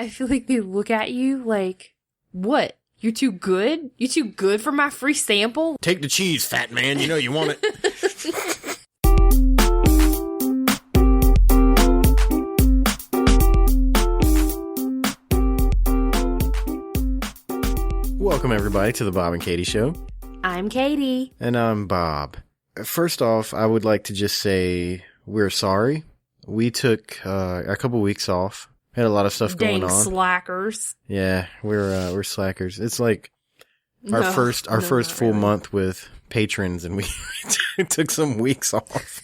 I feel like they look at you like, what? You're too good? You too good for my free sample? Take the cheese, fat man. You know you want it. Welcome, everybody, to the Bob and Katie Show. I'm Katie. And I'm Bob. First off, I would like to just say we're sorry. We took a couple weeks off. Had a lot of stuff going on. Dang slackers. Yeah, we're slackers. It's like our first full month with patrons, and we took some weeks off.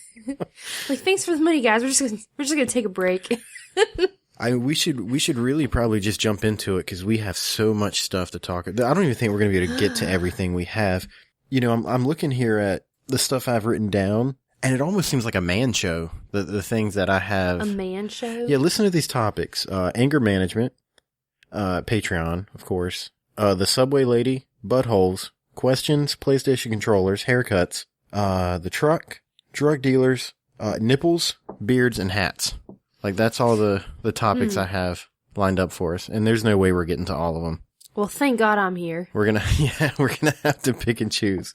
Like, thanks for the money, guys. We're just gonna take a break. We should really probably just jump into it because we have so much stuff to talk. I don't even think we're gonna be able to get to everything we have. You know, I'm looking here at the stuff I've written down, and it almost seems like a man show. The things that I have. A man show? Yeah, listen to these topics. Anger management, Patreon, of course, the subway lady, buttholes, questions, PlayStation controllers, haircuts, the truck, drug dealers, nipples, beards, and hats. Like, that's all the topics I have lined up for us. And there's no way we're getting to all of them. Well, thank God I'm here. We're gonna have to pick and choose.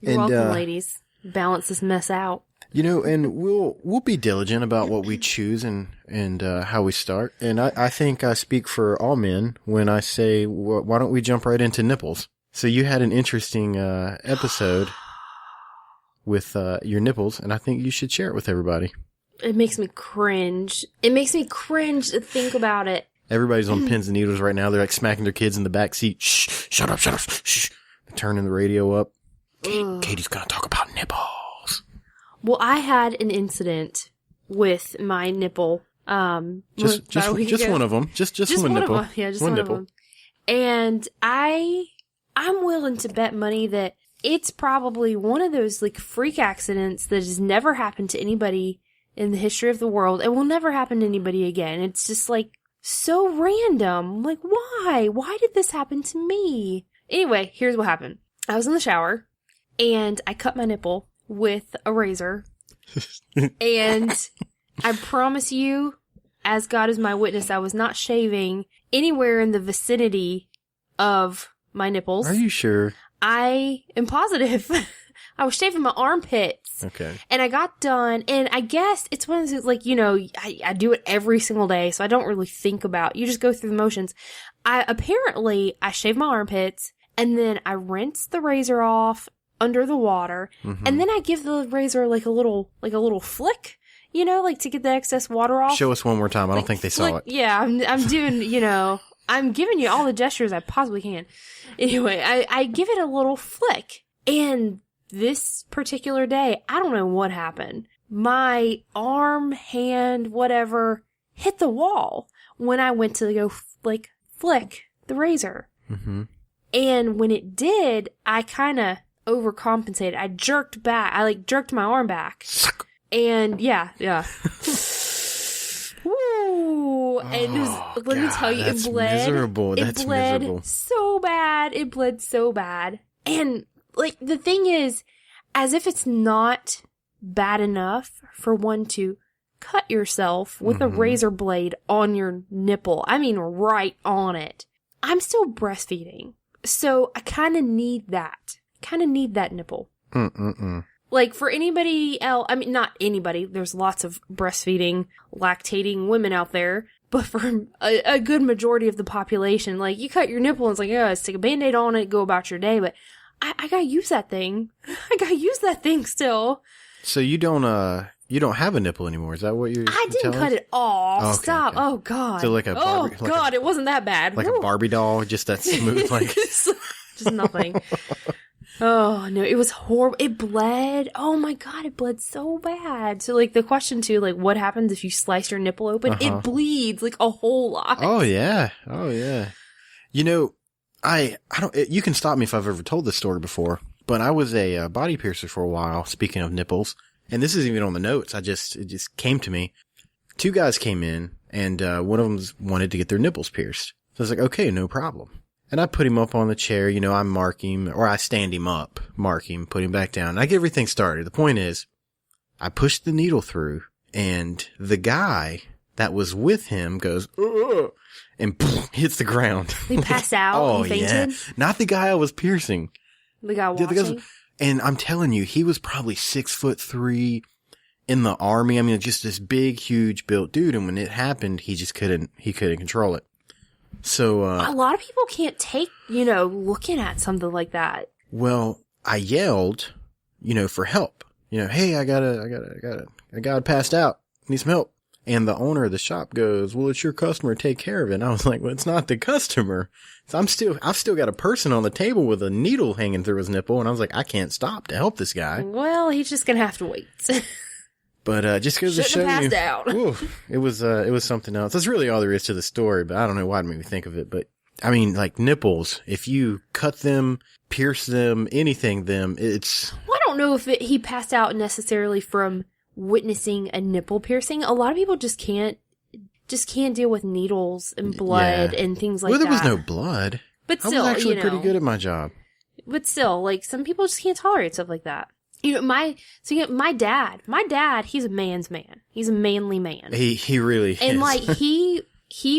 You're welcome, ladies. Balance this mess out. You know, and we'll be diligent about what we choose and how we start. And I think I speak for all men when I say, why don't we jump right into nipples? So you had an interesting episode with your nipples, and I think you should share it with everybody. It makes me cringe. It makes me cringe to think about it. Everybody's on pins and needles right now. They're like smacking their kids in the back seat. Shh, shut up, shh. They're turning the radio up. Katie's gonna talk about nipples. Well, I had an incident with my nipple. Just one of them. Just one nipple. Yeah, just one nipple. Of them. And I'm willing to bet money that it's probably one of those like freak accidents that has never happened to anybody in the history of the world and will never happen to anybody again. It's just like so random. Like, why? Why did this happen to me? Anyway, here's what happened. I was in the shower and I cut my nipple with a razor. And I promise you, as God is my witness, I was not shaving anywhere in the vicinity of my nipples. Are you sure? I am positive. I was shaving my armpits. Okay. And I got done, and I guess it's one of those, like, you know, I do it every single day, so I don't really think about, you just go through the motions. I shave my armpits, and then I rinse the razor off under the water, and then I give the razor like a little flick, you know, like to get the excess water off. Show us one more time. I don't think they saw it. Yeah, I'm doing, you know, I'm giving you all the gestures I possibly can. Anyway, I give it a little flick, and this particular day, I don't know what happened. My arm, hand, whatever, hit the wall when I went to go, like, flick the razor. Mm-hmm. And when it did, I kind of overcompensated. I jerked back. I, like, jerked my arm back. And, yeah. Woo! And it was, let me tell you, it bled. Miserable. That's miserable. So bad. It bled so bad. And, like, the thing is, as if it's not bad enough for one to cut yourself with a razor blade on your nipple. I mean, right on it. I'm still breastfeeding. So I kind of need that. Nipple. Like, for anybody else, I mean, not anybody. There's lots of breastfeeding, lactating women out there. But for a good majority of the population, like, you cut your nipple and it's like, yeah, stick a Band-Aid on it, go about your day. But I gotta use that thing. Still. So you don't have a nipple anymore. Is that what you're I didn't cut it off. Oh, okay, Stop. okay. Oh, God. So like a Barbie, it wasn't that bad. Like a Barbie doll, just that smooth, like. Just nothing. Oh, no, it was horrible. It bled. Oh, my God, it bled so bad. So, like, the question, too, like, what happens if you slice your nipple open? It bleeds, like, a whole lot. Oh, yeah. You know, I don't, you can stop me if I've ever told this story before, but I was a body piercer for a while, speaking of nipples, and this isn't even on the notes. it just came to me. Two guys came in, and one of them wanted to get their nipples pierced. So I was like, okay, no problem. And I put him up on the chair, you know, I mark him, or I stand him up, mark him, put him back down, and I get everything started. The point is, I pushed the needle through, and the guy that was with him goes, "Ugh," and hits the ground. He passed out and fainted? Yeah. Not the guy I was piercing. The guy watching? And I'm telling you, he was probably 6'3" in the army. I mean, just this big, huge built dude. And when it happened, he couldn't control it. So, a lot of people can't take, looking at something like that. Well, I yelled, for help. Hey, I got a guy passed out. Need some help. And the owner of the shop goes, well, it's your customer. Take care of it. And I was like, well, it's not the customer. So I've still got a person on the table with a needle hanging through his nipple. And I was like, I can't stop to help this guy. Well, he's just going to have to wait. But, just goes to show you. Shouldn't have passed out. Ooh, it was something else. That's really all there is to the story, but I don't know why it made me think of it. But I mean, like nipples, if you cut them, pierce them, anything them, it's. Well, I don't know if he passed out necessarily from witnessing a nipple piercing. A lot of people just can't deal with needles and blood and things like that. Well, there was no blood. But still, I was actually pretty good at my job. But still, like, some people just can't tolerate stuff like that. My dad, he's a man's man. He's a manly man. He really is. And like, he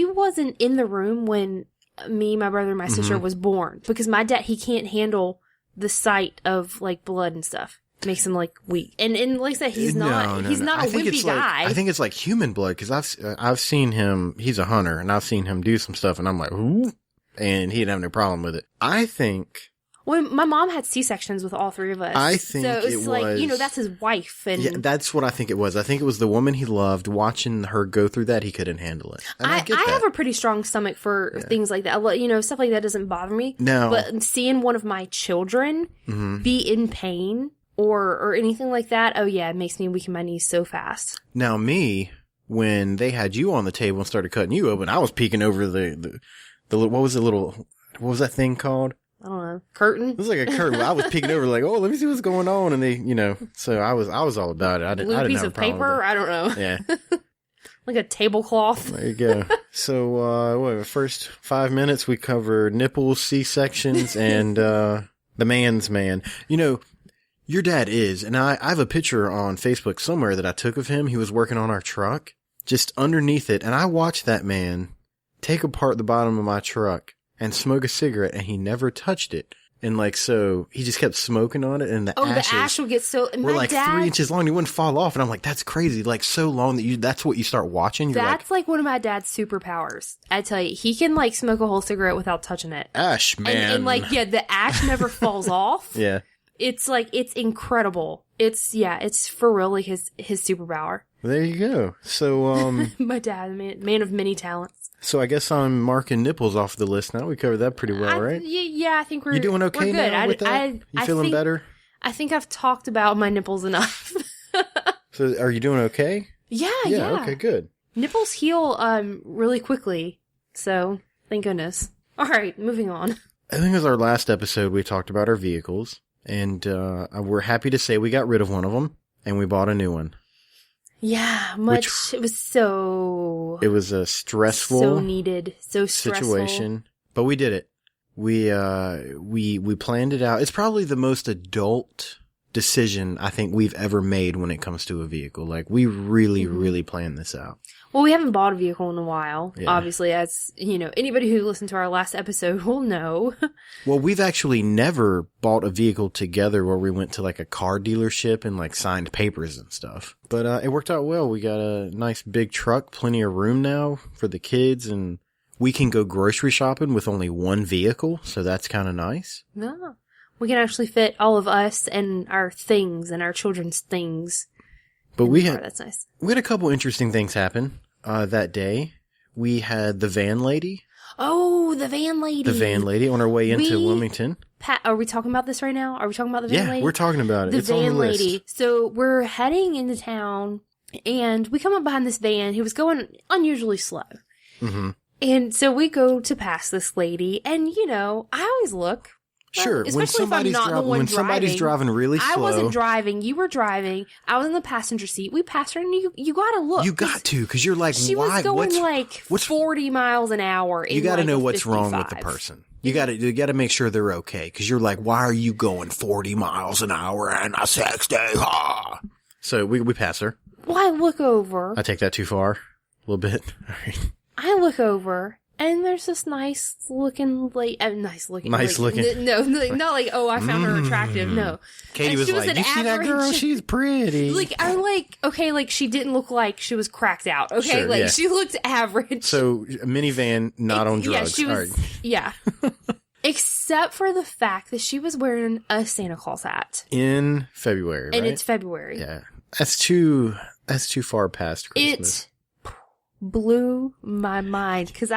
wasn't in the room when me, my brother, and my sister was born. Because my dad, he can't handle the sight of, like, blood and stuff. It makes him, like, weak. And like I said, he's not a wimpy guy. I think it's like human blood, because I've seen him, he's a hunter, and I've seen him do some stuff, and I'm like, ooh, and he didn't have no problem with it. I think. Well, my mom had C-sections with all three of us. I think so it's like, that's his wife. And yeah, that's what I think it was. I think it was the woman he loved. Watching her go through that, he couldn't handle it. And I have a pretty strong stomach for things like that. Stuff like that doesn't bother me. No. But seeing one of my children be in pain or anything like that, oh yeah, it makes me weaken my knees so fast. Now me, when they had you on the table and started cutting you open, I was peeking over the what was that thing called? I don't know. Curtain? It was like a curtain. I was peeking over like, oh, let me see what's going on. And they, so I was all about it. I didn't have a problem with it. Piece of paper? I don't know. Yeah. Like a tablecloth. There you go. So, first 5 minutes we covered nipples, C-sections, and, the man's man. Your dad is, and I have a picture on Facebook somewhere that I took of him. He was working on our truck, just underneath it. And I watched that man take apart the bottom of my truck and smoke a cigarette, and he never touched it. And so he just kept smoking on it, and the ash will get so. Were like 3 inches long. He wouldn't fall off, and I'm like, that's crazy. Like so long that's what you start watching. That's like one of my dad's superpowers. I tell you, he can smoke a whole cigarette without touching it. Ash, man, and the ash never falls off. Yeah, it's incredible. It's for real like his superpower. There you go. So my dad, man of many talents. So I guess I'm marking nipples off the list now. We covered that pretty well, right? Yeah, I think we're. You doing okay now with that? You feeling better? I think I've talked about my nipples enough. So are you doing okay? Yeah. Okay, good. Nipples heal really quickly, so thank goodness. All right, moving on. I think it was our last episode we talked about our vehicles, and we're happy to say we got rid of one of them and we bought a new one. Yeah, it was so... It was a stressful... So needed. So stressful. Situation. But we did it. We planned it out. It's probably the most adult decision I think we've ever made when it comes to a vehicle. Like, we really, really planned this out. Well, we haven't bought a vehicle in a while. Yeah. Obviously, as, anybody who listened to our last episode will know. Well, we've actually never bought a vehicle together where we went to a car dealership and signed papers and stuff. But it worked out well. We got a nice big truck, plenty of room now for the kids, and we can go grocery shopping with only one vehicle, so that's kind of nice. Yeah. We can actually fit all of us and our things and our children's things. But that's nice. We had a couple interesting things happen that day. We had the van lady. Oh, the van lady. The van lady on her way into Wilmington. Pat, are we talking about this right now? Are we talking about the van lady? Yeah, we're talking about it. It's on the list. The van lady. So we're heading into town, and we come up behind this van who was going unusually slow. Mm-hmm. And so we go to pass this lady, and, I always look. Sure, when somebody's driving really slow. I wasn't driving. You were driving. I was in the passenger seat. We passed her, and you gotta look. You got to, because you're like, she why? She was going what's 40 miles an hour. You got to know what's 55. Wrong with the person. You got to make sure they're okay, because you're like, why are you going 40 miles an hour and a 60? So we pass her. Well, I look over. I take that too far. little bit. All right. I look over, and there's this nice looking. No, not like, oh, I found her attractive. No. Katie And was she was like, an you see that girl? average- She's pretty. Okay, she didn't look like she was cracked out. Okay, Sure, yeah. she looked average. So, a minivan, not on drugs. Yeah, she was. All right. Yeah. Except for the fact that she was wearing a Santa Claus hat. In February, right? And it's February. Yeah. That's too far past Christmas. It blew my mind because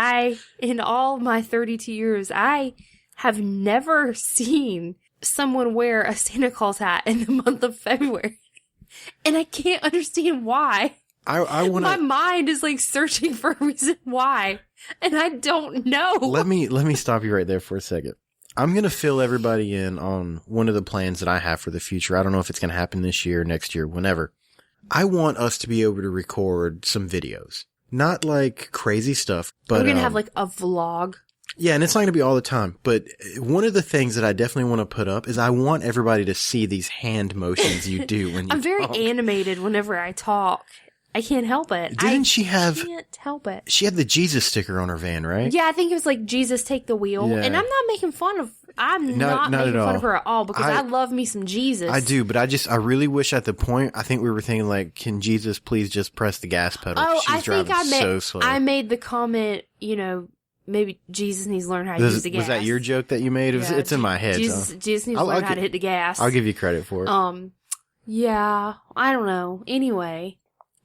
in all my 32 years, I have never seen someone wear a Santa Claus hat in the month of February. And I can't understand why. My mind is like searching for a reason why. And I don't know. Let me stop you right there for a second. I'm going to fill everybody in on one of the plans that I have for the future. I don't know if it's going to happen this year, next year, whenever. I want us to be able to record some videos. Not like crazy stuff, but we're going to have like a vlog. Yeah, and it's not going to be all the time. But one of the things that I definitely want to put up is I want everybody to see these hand motions you do when you I'm very talk. animated whenever I talk. I can't help it. Didn't she have... I can't help it. She had the Jesus sticker on her van, right? Yeah, I think it was like Jesus take the wheel. Yeah. And I'm not making fun of... I'm not not making at fun all. of her at all because I love me some Jesus. I do, but I really wish at the point, I think we were thinking like, can Jesus please just press the gas pedal? Oh, She's driving so slow. I made the comment, maybe Jesus needs to learn how to use the gas. Was that your joke that you made? It's in my head. Jesus needs to learn how to hit the gas. I'll give you credit for it. Yeah, I don't know. Anyway.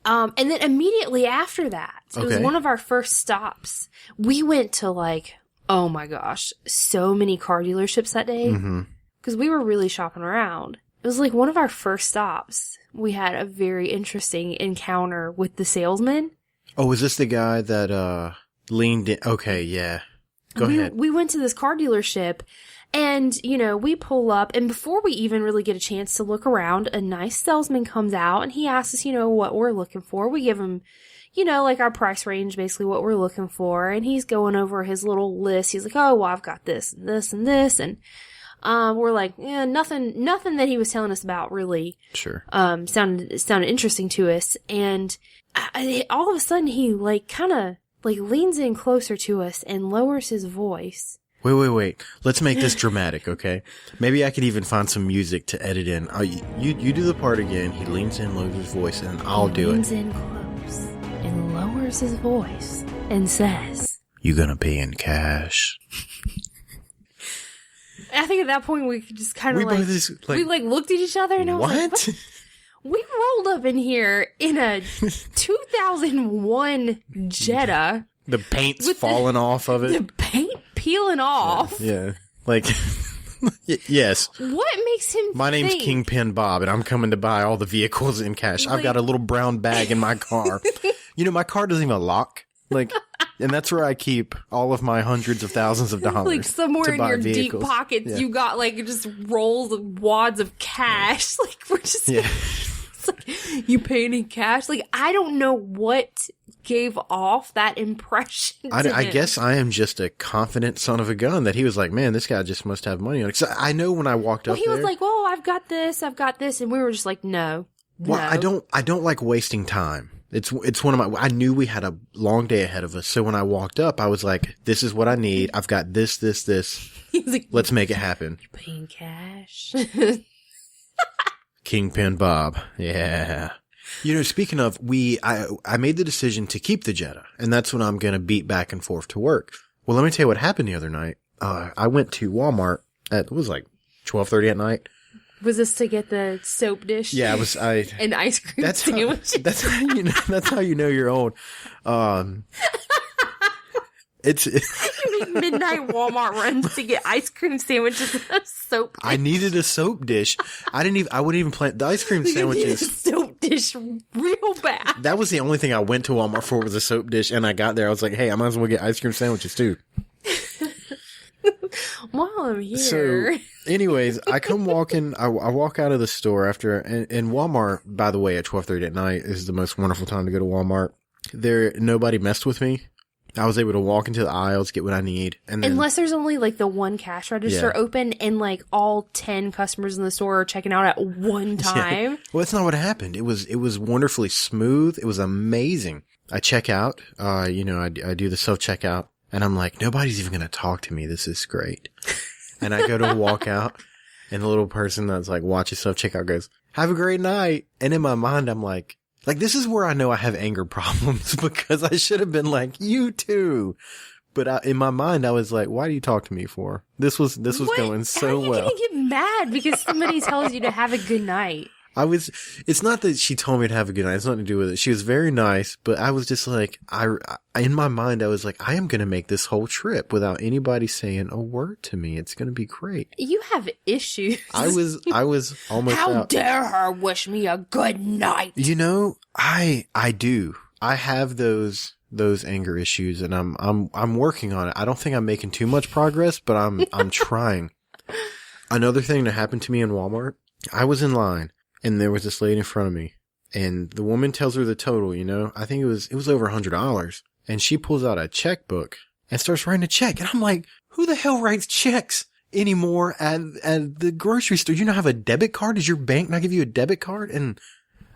And then immediately after that, it was one of our first stops. We went to like, oh my gosh, so many car dealerships that day. Because we were really shopping around. It was like one of our first stops. We had a very interesting encounter with the salesman. Oh, is this the guy that leaned in? Okay, yeah. Go ahead. We went to this car dealership. And, we pull up, and before we even really get a chance to look around, a nice salesman comes out, and he asks us, what we're looking for. We give him, like our price range, basically what we're looking for, and he's going over his little list. He's like, oh, well, I've got this, and this, and this, and we're like, yeah, nothing that he was telling us about really sounded interesting to us, and all of a sudden he, kind of leans in closer to us and lowers his voice. Wait. Let's make this dramatic, okay? Maybe I could even find some music to edit in. You do the part again. He leans in, lowers his voice, and I'll do it. He leans in close and lowers his voice and says, "You gonna pay in cash?" I think at that point we just kind of we looked at each other and I was like, what? We rolled up in here in a 2001 Jetta. The paint's falling off of it. The paint peeling off. Yeah. Yes. What makes him My name's Kingpin Bob, and I'm coming to buy all the vehicles in cash. I've got a little brown bag in my car. My car doesn't even lock. And that's where I keep all of my hundreds of thousands of dollars. Somewhere in your deep pockets, you got just rolls of wads of cash. We're just... Yeah. You paying in cash? I don't know what gave off that impression. I guess I am just a confident son of a gun that he was like, man, this guy just must have money on it. 'Cause I know when I walked up he was like, well, I've got this, and we were just like, no. Well, I don't like wasting time. It's one of I knew we had a long day ahead of us. So when I walked up, I was like, this is what I need. I've got this. He was like, let's make it happen. You're paying cash. Kingpin Bob. Yeah. Speaking of, I made the decision to keep the Jetta, and that's when I'm going to beat back and forth to work. Well, let me tell you what happened the other night. I went to Walmart it was 12:30 at night. Was this to get the soap dish? Yeah, an ice cream sandwich. That's how you know you're old. It's you make midnight Walmart runs to get ice cream sandwiches and a soap dish. I needed a soap dish. I wouldn't even plan the ice cream sandwiches. A soap dish real bad. That was the only thing I went to Walmart for was a soap dish, and I got there. I was like, hey, I might as well get ice cream sandwiches too. While I'm here. So, anyways, I come walking. I walk out of the store after, and Walmart, by the way, at 12:30 at night is the most wonderful time to go to Walmart. Nobody messed with me. I was able to walk into the aisles, get what I need. And then, unless there's only the one cash register open and all 10 customers in the store are checking out at one time. Yeah. Well, that's not what happened. It was wonderfully smooth. It was amazing. I check out, I do the self-checkout, and I'm like, nobody's even going to talk to me. This is great. And I go to walk out, and the little person that's like, watches self-checkout goes, have a great night. And in my mind, I'm like, this is where I know I have anger problems because I should have been like, you too. But in my mind, I was like, why do you talk to me for? This was going so well. How are you going to get mad because somebody tells you to have a good night? It's not that she told me to have a good night. It's nothing to do with it. She was very nice, but I was just like, in my mind, I was like, I am going to make this whole trip without anybody saying a word to me. It's going to be great. You have issues. I was almost How out. dare her wish me a good night? I do. I have those anger issues, and I'm working on it. I don't think I'm making too much progress, but I'm trying. Another thing that happened to me in Walmart, I was in line. And there was this lady in front of me, and the woman tells her the total, I think it was over $100. And she pulls out a checkbook and starts writing a check. And I'm like, who the hell writes checks anymore at the grocery store? You don't have a debit card? Does your bank not give you a debit card? And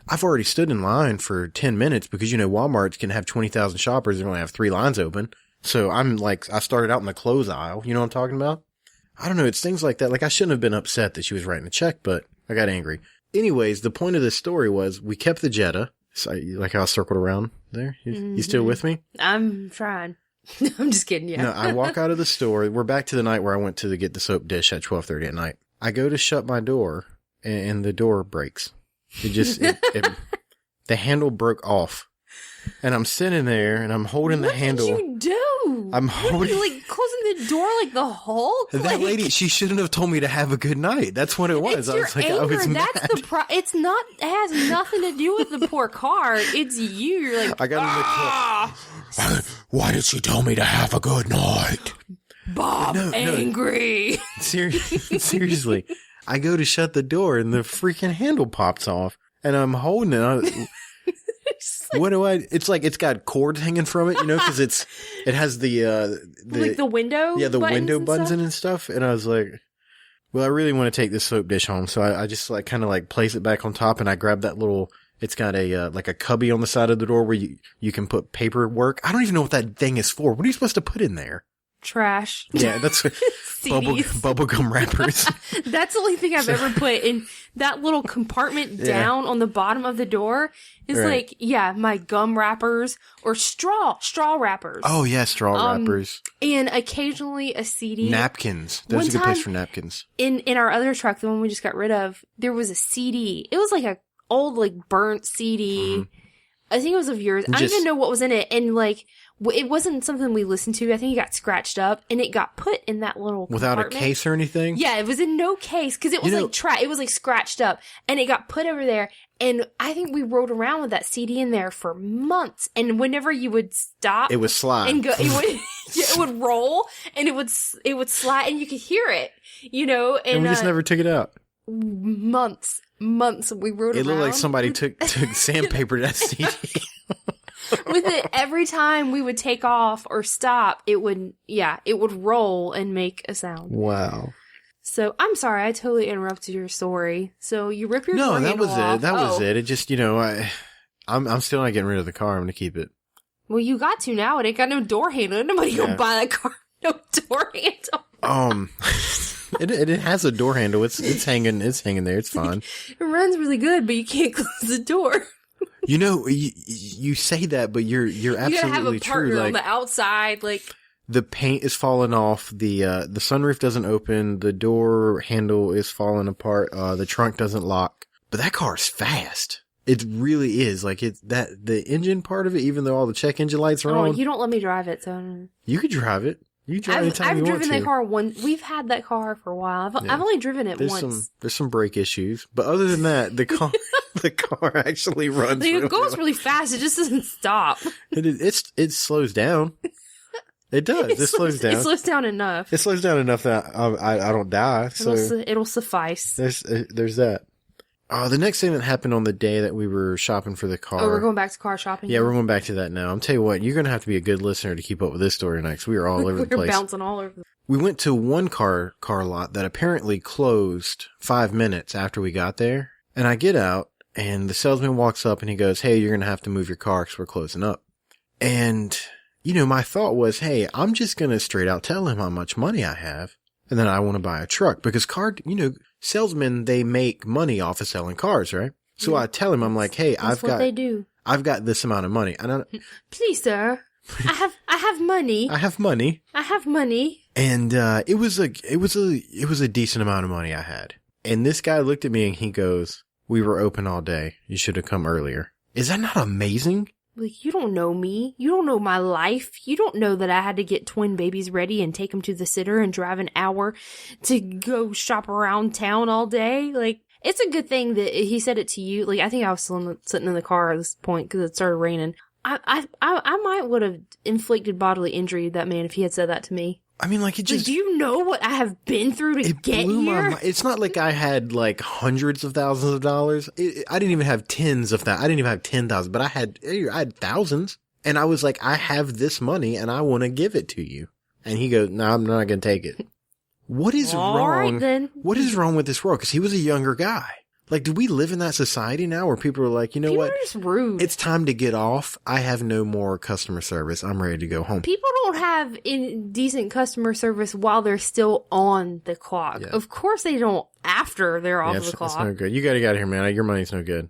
I've already stood in line for 10 minutes because, Walmart can have 20,000 shoppers. They only have 3 lines open. So I'm like, I started out in the clothes aisle. You know what I'm talking about? I don't know. It's things like that. Like, I shouldn't have been upset that she was writing a check, but I got angry. Anyways, the point of this story was we kept the Jetta. So, like how I circled around there? You still with me? I'm trying. I'm just kidding. Yeah. No, I walk out of the store. We're back to the night where I went to get the soap dish at 12:30 at night. I go to shut my door, and the door breaks. The handle broke off. And I'm sitting there, and I'm holding the handle. What did you do? I'm holding... What, you, closing the door like the Hulk? That lady, she shouldn't have told me to have a good night. That's what it was. It's your anger. I was mad. That's the It's not... It has nothing to do with the poor car. It's you. You're like, I got in the car. Why did she tell me to have a good night? Bob, angry. Seriously. I go to shut the door, and the freaking handle pops off. And I'm holding it. What do I? It's like it's got cords hanging from it, because it has the like the window, the window buttons and stuff. And I was like, well, I really want to take this soap dish home, so I just like kind of like place it back on top, and I grab that little. It's got a like a cubby on the side of the door where you can put paperwork. I don't even know what that thing is for. What are you supposed to put in there? Trash. Yeah, that's bubblegum wrappers. That's the only thing I've ever put in that little compartment down on the bottom of the door is like, my gum wrappers or straw wrappers. Oh yeah, straw wrappers. And occasionally a CD. Napkins. There's a good place for napkins. In our other truck, the one we just got rid of, there was a CD. It was like a old, like burnt CD. Mm-hmm. I think it was of yours. I don't even know what was in it. And like, it wasn't something we listened to. I think it got scratched up and it got put in that little without a case or anything? Yeah, it was in no case because it was it was like scratched up and it got put over there. And I think we rode around with that CD in there for months. And whenever you would stop, it would slide and go. It would roll and it would slide and you could hear it. And we just never took it out. Months we rode around. It looked like somebody took sandpaper to that CD. With it, every time we would take off or stop, it would roll and make a sound. Wow. So, I'm sorry, I totally interrupted your story. So, you rip your door handle off. That was it. It just, I'm still not getting rid of the car. I'm going to keep it. Well, you got to now. It ain't got no door handle. Nobody gonna buy that car. No door handle. It has a door handle. It's hanging there. It's fine. It runs really good, but you can't close the door. You say that, but you're absolutely you gotta have a partner true. on the outside, like the paint is falling off, the sunroof doesn't open, the door handle is falling apart, the trunk doesn't lock. But that car is fast. It really is. Like the engine part of it, even though all the check engine lights are on. You don't let me drive it, so you could drive it. You drive anytime you want to. I've driven that car once. We've had that car for a while. I've only driven it once. There's some brake issues, but other than that, the car actually runs. It goes really fast. It just doesn't stop. It slows down. It does. It slows down. It slows down enough. It slows down enough that I don't die. So it'll suffice. There's that. The next thing that happened on the day that we were shopping for the car. Oh, we're going back to car shopping? Yeah, we're going back to that now. I'm telling you what, you're going to have to be a good listener to keep up with this story tonight, because we are all over the place. We're bouncing all over. We went to one car lot that apparently closed 5 minutes after we got there. And I get out, and the salesman walks up and he goes, "Hey, you're going to have to move your car because we're closing up." And, you know, my thought was, hey, I'm just going to straight out tell him how much money I have. And then I want to buy a truck because salesmen, they make money off of selling cars, right? So I tell him, I'm like, hey, I've got this amount of money. And please, sir, I have money. I have money. I have money. And, it was a decent amount of money I had. And this guy looked at me and he goes, we were open all day. You should have come earlier. Is that not amazing? Like, you don't know me. You don't know my life. You don't know that I had to get twin babies ready and take them to the sitter and drive an hour to go shop around town all day. Like, it's a good thing that he said it to you. Like, I think I was still sitting in the car at this point because it started raining. I might would have inflicted bodily injury to that man if he had said that to me. I mean, like, it just... Like, do you know what I have been through to get here? It's not like I had, like, hundreds of thousands of dollars. I didn't even have tens of that. I didn't even have 10,000, but I had thousands. And I was like, I have this money and I want to give it to you. And he goes, no, I'm not going to take it. What is wrong? All right, then. What is wrong with this world? Because he was a younger guy. Like, do we live in that society now where people are like, you know what? People are just rude. It's time to get off. I have no more customer service. I'm ready to go home. People don't have decent customer service while they're still on the clock. Yeah. Of course they don't after they're off the clock. That's no good. You got to get out of here, man. Your money's no good.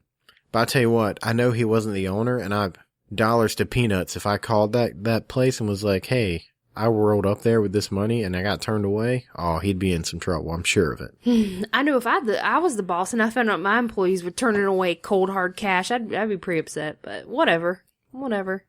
But I tell you what, I know he wasn't the owner, and I dollars to peanuts if I called that place and was like, hey, I rolled up there with this money and I got turned away, oh, he'd be in some trouble. I'm sure of it. I know if I was the boss and I found out my employees were turning away cold hard cash, I'd be pretty upset. But whatever.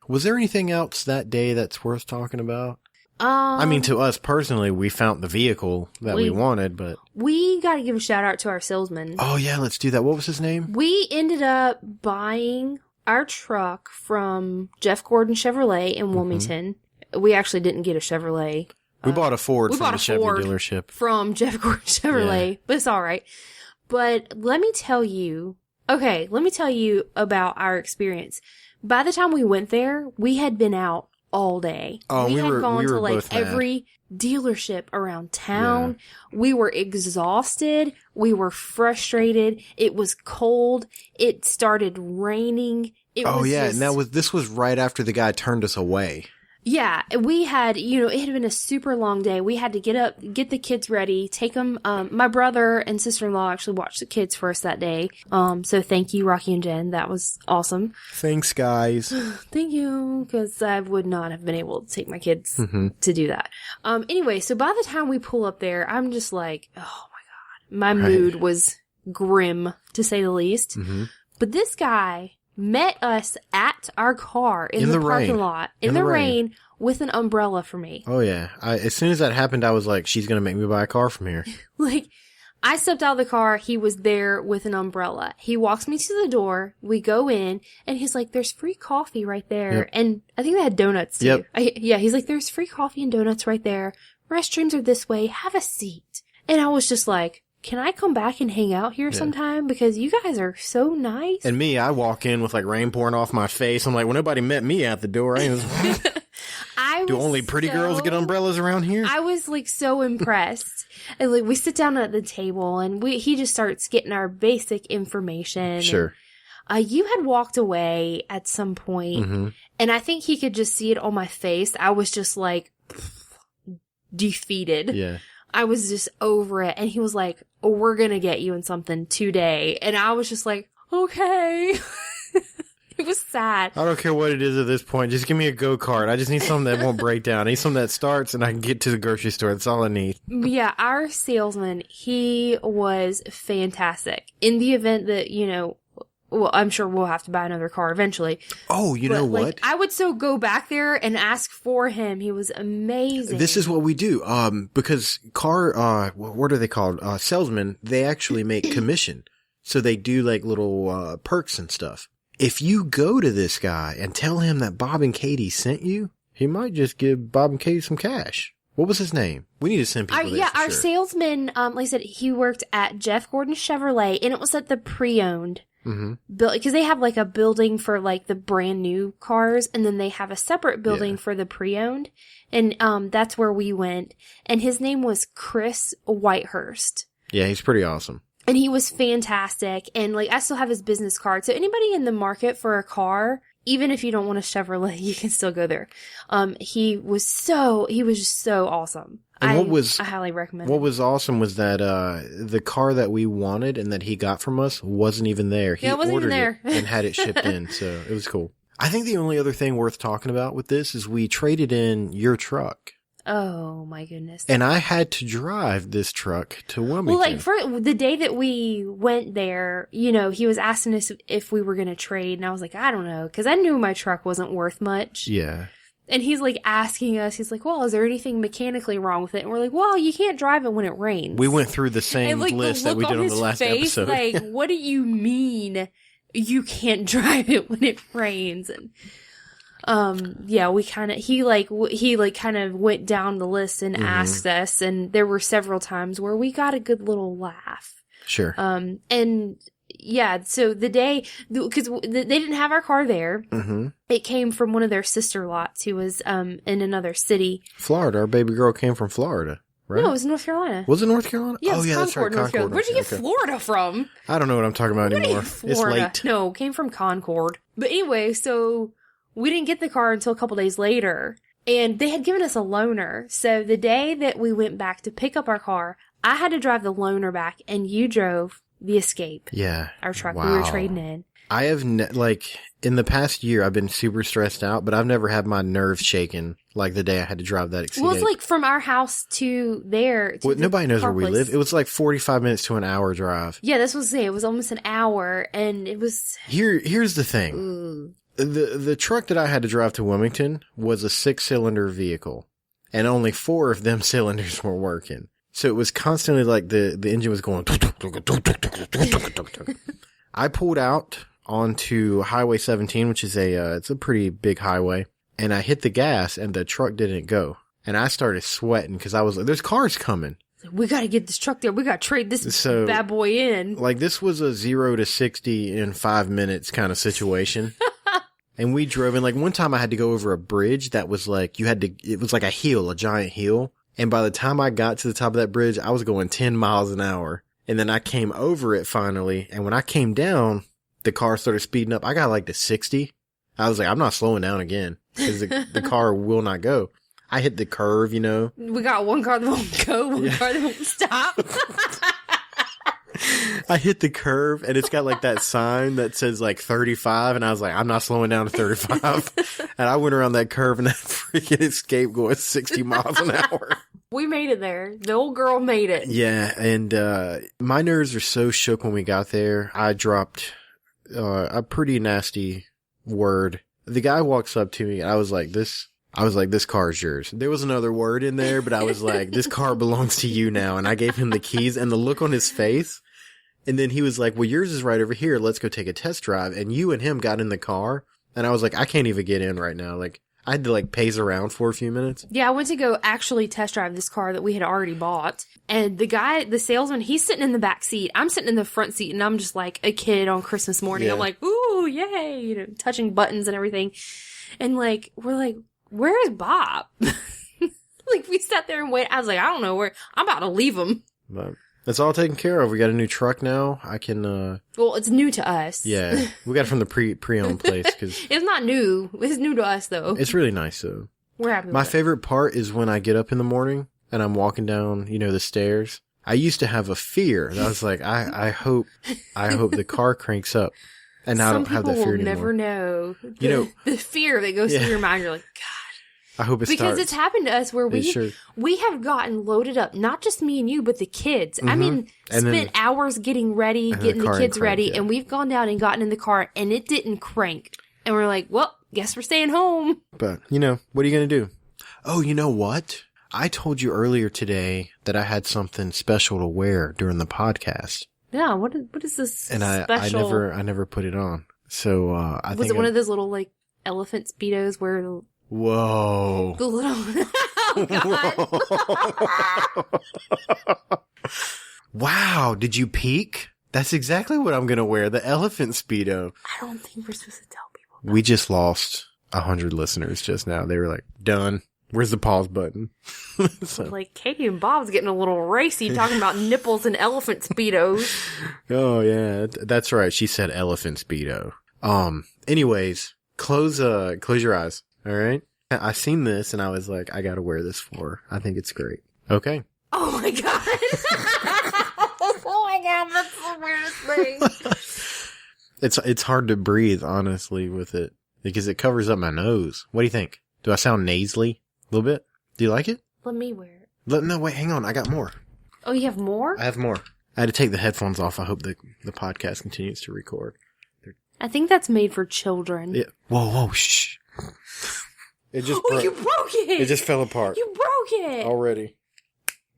Was there anything else that day that's worth talking about? I mean, to us personally, we found the vehicle that we wanted, but we got to give a shout out to our salesman. Oh yeah, let's do that. What was his name? We ended up buying our truck from Jeff Gordon Chevrolet in Wilmington. We actually didn't get a Chevrolet. We bought a Ford from the Chevy dealership. From Jeff Gordon Chevrolet, but it's all right. But let me tell you about our experience. By the time we went there, we had been out all day. Oh, we had gone to like every dealership around town. Yeah. We were exhausted. We were frustrated. It was cold. It started raining. This was right after the guy turned us away. Yeah, we had, it had been a super long day. We had to get up, get the kids ready, take them. My brother and sister-in-law actually watched the kids for us that day. So thank you, Rocky and Jen. That was awesome. Thanks, guys. Thank you, because I would not have been able to take my kids to do that. Anyway, so by the time we pull up there, I'm just like, oh my God. My mood was grim, to say the least. But this guy met us at our car in the parking lot in the rain with an umbrella for me. Oh yeah. As soon as that happened, I was like, she's going to make me buy a car from here. Like, I stepped out of the car. He was there with an umbrella. He walks me to the door. We go in and he's like, there's free coffee right there. Yep. And I think they had donuts too. Yep. He's like, there's free coffee and donuts right there. Restrooms are this way. Have a seat. And I was just like, can I come back and hang out here sometime? Because you guys are so nice. And me, I walk in with like rain pouring off my face. I'm like, well, nobody met me at the door. Do only pretty girls get umbrellas around here? I was like so impressed. And like we sit down at the table and he just starts getting our basic information. Sure. And, you had walked away at some point, and I think he could just see it on my face. I was just like defeated. Yeah. I was just over it. And he was like, oh, we're going to get you in something today. And I was just like, okay. It was sad. I don't care what it is at this point. Just give me a go-kart. I just need something that won't break down. I need something that starts and I can get to the grocery store. That's all I need. Yeah, our salesman, he was fantastic. In the event that, well, I'm sure we'll have to buy another car eventually. Oh, you know what? Like, I would so go back there and ask for him. He was amazing. This is what we do. Because what are they called? Salesmen, they actually make commission. So they do like little, perks and stuff. If you go to this guy and tell him that Bob and Katie sent you, he might just give Bob and Katie some cash. What was his name? We need to send people this. Our salesman, like I said, he worked at Jeff Gordon Chevrolet, and it was at the pre-owned. Because they have like a building for like the brand new cars, and then they have a separate building for the pre-owned, and that's where we went. And his name was Chris Whitehurst. Yeah, he's pretty awesome. And he was fantastic. And like I still have his business card. So anybody in the market for a car, even if you don't want a Chevrolet, you can still go there. He was just so awesome. And I highly recommend it. What was awesome was that the car that we wanted and that he got from us wasn't even there. He it wasn't ordered even there. it and had it shipped in, so it was cool. I think the only other thing worth talking about with this is we traded in your truck. Oh my goodness. And I had to drive this truck to Wilmington. Well, like for the day that we went there, you know, he was asking us if we were going to trade. And I was like, I don't know. Because I knew my truck wasn't worth much. Yeah. And he's like asking us, he's like, well, is there anything mechanically wrong with it? And we're like, well, you can't drive it when it rains. We went through the same list that we did on the last episode. Like, what do you mean you can't drive it when it rains? And yeah, he kind of went down the list and asked us, and there were several times where we got a good little laugh. Sure. And yeah, so the day, because they didn't have our car there. Mm-hmm. It came from one of their sister lots who was in another city. Florida. Our baby girl came from Florida, right? No, it was North Carolina. Was it North Carolina? Yeah, oh, yeah, Concord, that's right. North Carolina. Where'd you get Florida from? I don't know what I'm talking about anymore. It's late. No, came from Concord. But anyway, so we didn't get the car until a couple days later. And they had given us a loaner. So the day that we went back to pick up our car, I had to drive the loaner back, and you drove the Escape. Yeah. Our truck wow. we were trading in. I have, in the past year, I've been super stressed out, but I've never had my nerves shaken like the day I had to drive that Escape. Well, it's like from our house to there. To nobody knows where we live. It was like 45 minutes to an hour drive. Yeah, this was it. It was almost an hour, and it was... Here's the thing. The truck that I had to drive to Wilmington was a 6-cylinder vehicle, and only 4 of them cylinders were working. So it was constantly like the engine was going. I pulled out onto Highway 17, which is it's a pretty big highway, and I hit the gas, and the truck didn't go. And I started sweating because I was like, "There's cars coming. We got to get this truck there. We got to trade this bad boy in." Like this was a 0 to 60 in 5 minutes kind of situation. And we drove in. Like one time, I had to go over a bridge that was like it was like a hill, a giant hill. And by the time I got to the top of that bridge, I was going 10 miles an hour. And then I came over it finally. And when I came down, the car started speeding up. I got like to 60. I was like, I'm not slowing down again because the car will not go. I hit the curve, you know. We got one car that won't go, one car that won't stop. I hit the curve and it's got like that sign that says like 35. And I was like, I'm not slowing down to 35. And I went around that curve and that freaking Escape going 60 miles an hour. We made it there. The old girl made it. Yeah. And my nerves were so shook when we got there. I dropped a pretty nasty word. The guy walks up to me and I was like, this car is yours. There was another word in there, but I was like, this car belongs to you now. And I gave him the keys and the look on his face. And then he was like, well, yours is right over here. Let's go take a test drive. And you and him got in the car. And I was like, I can't even get in right now. Like, I had to like pace around for a few minutes. Yeah, I went to go actually test drive this car that we had already bought. And the salesman, he's sitting in the back seat. I'm sitting in the front seat and I'm just like a kid on Christmas morning. Yeah. I'm like, ooh, yay, you know, touching buttons and everything. And like, we're like, where is Bob? Like we sat there and waited. I was like, I don't know where. I'm about to leave him. But that's all taken care of. We got a new truck now. I can. Well, it's new to us. Yeah, we got it from the pre-owned place because it's not new. It's new to us though. It's really nice though. We're happy. My favorite part is when I get up in the morning and I'm walking down, you know, the stairs. I used to have a fear. I was like, I hope the car cranks up, and I don't have that fear anymore. Never know. The fear that goes through your mind. You're like, God. I hope it because starts. It's happened to us where we have gotten loaded up, not just me and you, but the kids. Mm-hmm. I mean, spent hours getting ready, getting the kids ready, and we've gone down and gotten in the car, and it didn't crank. And we're like, well, guess we're staying home. But, you know, what are you going to do? Oh, you know what? I told you earlier today that I had something special to wear during the podcast. Yeah, what is this special? And I never put it on. So, I think was it one of those little, like, elephant Speedos where... Whoa. The little... Oh, God. Wow, did you peek? That's exactly what I'm going to wear, the elephant Speedo. I don't think we're supposed to tell people. We just lost 100 listeners just now. They were like, done. Where's the pause button? So. Like, Katie and Bob's getting a little racy talking about nipples and elephant Speedos. Oh, yeah. That's right. She said elephant Speedo. Anyways... Close your eyes. All right. I seen this and I was like, I gotta wear this for her. I think it's great. Okay. Oh my god. Oh my god, that's the weirdest thing. It's hard to breathe, honestly, with it because it covers up my nose. What do you think? Do I sound nasally a little bit? Do you like it? Let me wear it. No, wait, hang on. I got more. Oh, you have more? I have more. I had to take the headphones off. I hope the podcast continues to record. I think that's made for children. Yeah. Whoa, shh. It just broke. You broke it! It just fell apart. You broke it! Already.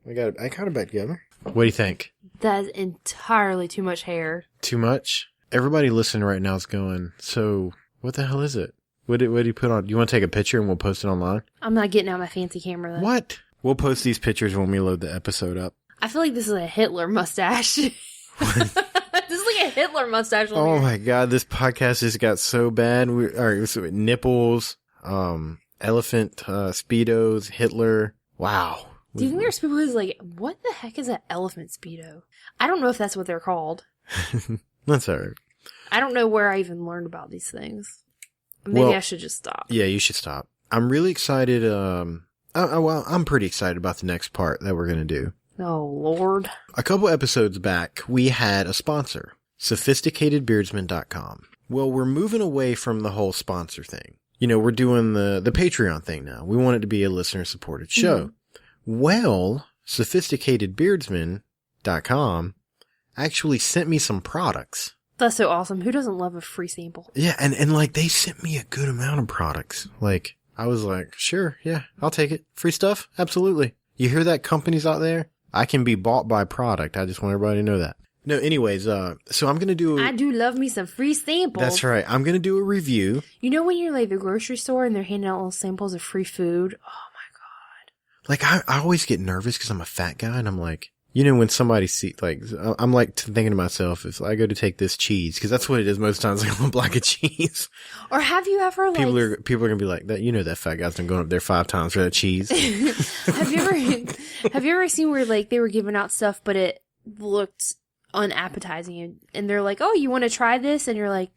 I got it back together. What do you think? That's entirely too much hair. Too much? Everybody listening right now is going, so what the hell is it? What did he put on? Do you want to take a picture and we'll post it online? I'm not getting out my fancy camera then. What? We'll post these pictures when we load the episode up. I feel like this is a Hitler mustache. This is like a Hitler mustache. Oh my god, this podcast just got so bad. Alright, so Nipples, elephant, Speedos, Hitler. Wow. Do you think there's people who's like, what the heck is an elephant Speedo? I don't know if that's what they're called. That's alright. I don't know where I even learned about these things. Maybe I should just stop. Yeah, you should stop. I'm really excited. I'm pretty excited about the next part that we're going to do. Oh, Lord. A couple episodes back, we had a sponsor, sophisticatedbeardsman.com. Well, we're moving away from the whole sponsor thing. You know, we're doing the Patreon thing now. We want it to be a listener-supported show. Mm-hmm. Well, sophisticatedbeardsman.com actually sent me some products. That's so awesome. Who doesn't love a free sample? Yeah, and like, they sent me a good amount of products. Like, I was like, sure, yeah, I'll take it. Free stuff? Absolutely. You hear that, companies out there? I can be bought by product. I just want everybody to know that. No, anyways, so I'm going to do I do love me some free samples. That's right. I'm going to do a review. You know when you're like the grocery store and they're handing out little samples of free food? Oh my god. Like, I always get nervous because I'm a fat guy and I'm like, you know, when somebody sees, like, I'm like thinking to myself, if I go to take this cheese, because that's what it is most times, like a block of cheese. Or have you ever, like... People are going to be like, that. You know that fat guy's been going up there 5 times for that cheese. Have you ever seen where, like, they were giving out stuff, but it looked unappetizing, and they're like, oh, you want to try this? And you're like,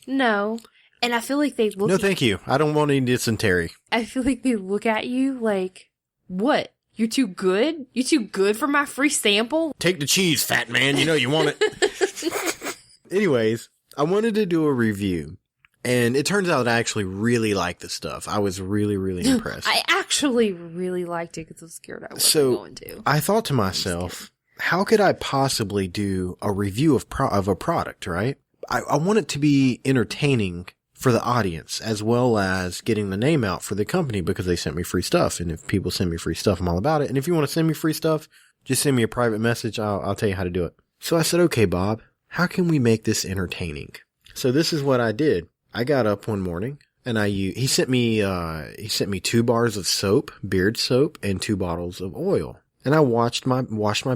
no. And I feel like they look... No, thank you. I don't want any dysentery. I feel like they look at you like, what? You're too good? You too good for my free sample? Take the cheese, fat man. You know you want it. Anyways, I wanted to do a review. And it turns out I actually really like the stuff. I was really, really impressed. I actually really liked it because I was scared I wasn't going to. I thought to myself, how could I possibly do a review of a product, right? I want it to be entertaining for the audience, as well as getting the name out for the company because they sent me free stuff. And if people send me free stuff, I'm all about it. And if you want to send me free stuff, just send me a private message. I'll tell you how to do it. So I said, okay, Bob, how can we make this entertaining? So this is what I did. I got up one morning and he sent me 2 bars of soap, beard soap, and 2 bottles of oil. And I washed my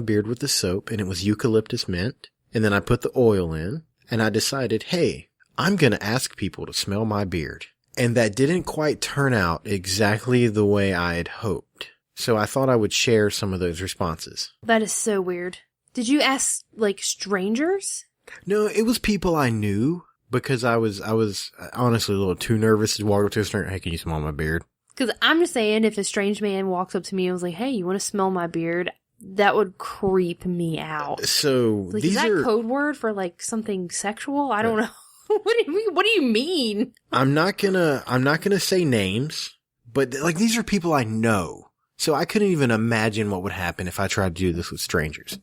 beard with the soap, and it was eucalyptus mint. And then I put the oil in and I decided, hey, I'm going to ask people to smell my beard. And that didn't quite turn out exactly the way I had hoped. So I thought I would share some of those responses. That is so weird. Did you ask, like, strangers? No, it was people I knew because I was honestly a little too nervous to walk up to a stranger. Hey, can you smell my beard? Because I'm just saying, if a strange man walks up to me and was like, hey, you want to smell my beard? That would creep me out. So like, is that code word for, like, something sexual? I don't know. What do you mean? I'm not gonna say names, but like these are people I know. So I couldn't even imagine what would happen if I tried to do this with strangers.